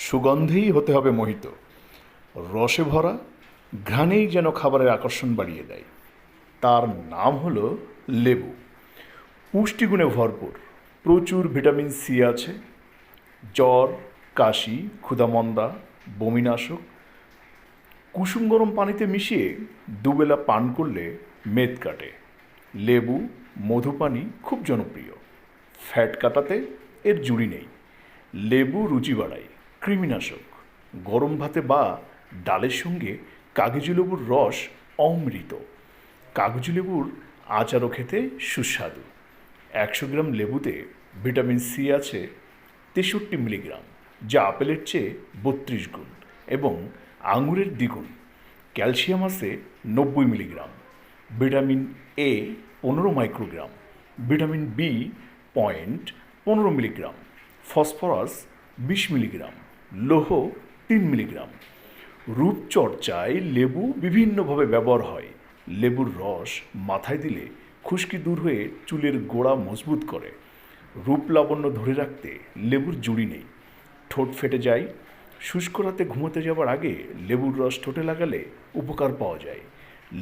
সুগন্ধেই হতে হবে মোহিত, রসে ভরা, ঘ্রাণেই যেন খাবারের আকর্ষণ বাড়িয়ে দেয়। তার নাম হলো লেবু। পুষ্টিগুণে ভরপুর, প্রচুর ভিটামিন সি আছে। জ্বর, কাশি, ক্ষুধামন্দা, বমিনাশক কুসুম গরম পানিতে মিশিয়ে দুবেলা পান করলে মেদ কাটে। লেবু, মধুপানি খুব জনপ্রিয়। ফ্যাট কাটাতে এর জুড়ি নেই। লেবু রুচি বাড়ায়, কৃমিনাশক। গরম ভাতে বা ডালের সঙ্গে কাগজি লেবুর রস অমৃত। কাগজি লেবুর আচারও খেতে সুস্বাদু। 100 গ্রাম লেবুতে ভিটামিন সি আছে 63 মিলিগ্রাম, যা আপেলের চেয়ে 32 গুণ এবং আঙুরের দ্বিগুণ। ক্যালসিয়াম আছে 90 milligram, vitamin A 15 microgram, vitamin B 0.15 milligram, phosphorus 20 milligram, লৌহ 3 মিলিগ্রাম। রূপচর্চায় লেবু বিভিন্নভাবে ব্যবহার হয়। লেবুর রস মাথায় দিলে খুশকি দূর হয়ে চুলের গোড়া মজবুত করে। রূপ লাবণ্য ধরে রাখতে লেবুর জুড়ি নেই। ঠোঁট ফেটে যায়, শুষ্ক রাতে ঘুমোতে যাওয়ার আগে লেবুর রস ঠোঁটে লাগালে উপকার পাওয়া যায়।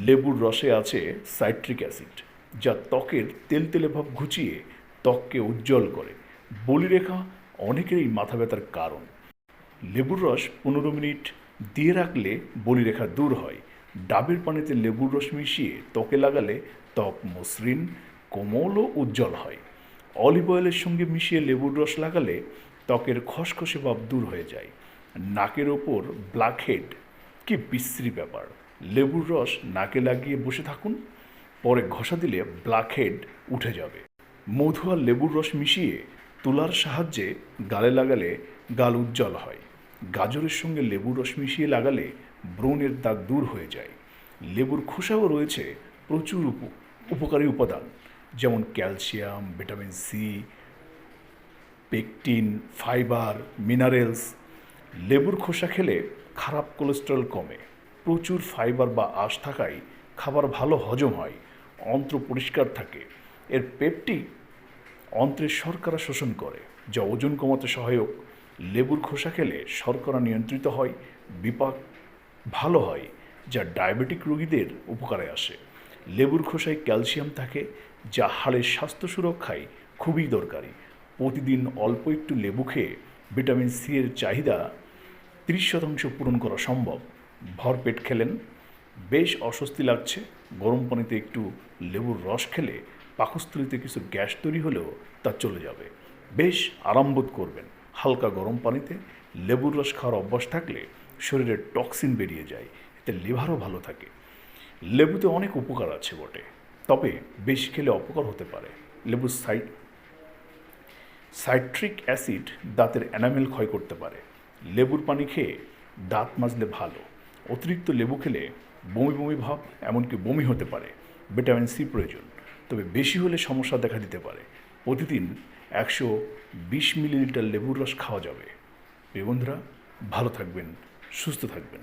লেবুর রসে আছে সাইট্রিক অ্যাসিড, যা ত্বকের তেলতেলে ভাব ঘুচিয়ে ত্বককে উজ্জ্বল করে। বলিরেখা অনেকেরই মাথা ব্যথার কারণ। লেবুর রস 15 মিনিট দিয়ে রাখলে বলিরেখা দূর হয়। ডাবের পানিতে লেবুর রস মিশিয়ে ত্বকে লাগালে ত্বক মসৃণ, কোমল ও উজ্জ্বল হয়। অলিভ অয়েলের সঙ্গে মিশিয়ে লেবুর রস লাগালে ত্বকের খসখসে ভাব দূর হয়ে যায়। নাকের ওপর ব্ল্যাকহেড, কি বিশ্রী ব্যাপার! লেবুর রস নাকে লাগিয়ে বসে থাকুন, পরে ঘষা দিলে ব্ল্যাকহেড উঠে যাবে। মধু আর লেবুর রস মিশিয়ে তুলার সাহায্যে গালে লাগালে গাল উজ্জ্বল হয়। গাজরের সঙ্গে লেবুর রস মিশিয়ে লাগালে ব্রণের দাগ দূর হয়ে যায়। লেবুর খোসাও রয়েছে প্রচুর উপকারী উপাদান, যেমন calcium, vitamin C, pectin, fibre, minerals. লেবুর খোসা খেলে খারাপ কোলেস্টেরল কমে। প্রচুর ফাইবার বা আঁশ থাকায় খাবার ভালো হজম হয়, অন্ত্র পরিষ্কার থাকে। এর পেপটিক অন্ত্রের শর্করা শোষণ করে, যা ওজন কমাতে সহায়ক। লেবুর খোসা খেলে শর্করা নিয়ন্ত্রিত হয়, বিপাক ভালো হয়, যা ডায়াবেটিক রোগীদের উপকারে আসে। লেবুর খোসায় ক্যালসিয়াম থাকে, যা হাড়ের স্বাস্থ্য সুরক্ষায় খুবই দরকারি। প্রতিদিন অল্প একটু লেবু খেয়ে ভিটামিন সি এর চাহিদা 30% পূরণ করা সম্ভব। ভরপেট খেলেন, বেশ অস্বস্তি লাগছে, গরম পানিতে একটু লেবুর রস খেলে পাকস্থলীতে কিছু গ্যাস তৈরি হলেও তা চলে যাবে। বেশ আরাম বোধ করবেন। হালকা গরম পানিতে লেবুর রস খাওয়ার অভ্যাস থাকলে শরীরের টক্সিন বেরিয়ে যায়, এতে লিভারও ভালো থাকে। লেবুতে অনেক উপকার আছে বটে, তবে বেশি খেলে অপকার হতে পারে। লেবুর সাইট্রিক অ্যাসিড দাঁতের এনামেল ক্ষয় করতে পারে। লেবুর পানি খেয়ে দাঁত মাজলে ভালো। অতিরিক্ত লেবু খেলে বমি বমি ভাব, এমনকি বমি হতে পারে। ভিটামিন সি প্রয়োজন, তবে বেশি হলে সমস্যা দেখা দিতে পারে। প্রতিদিন 120 মিলিলিটার লেবুর রস খাওয়া যাবে। প্রিয় বন্ধুরা, ভালো থাকবেন, সুস্থ থাকবেন।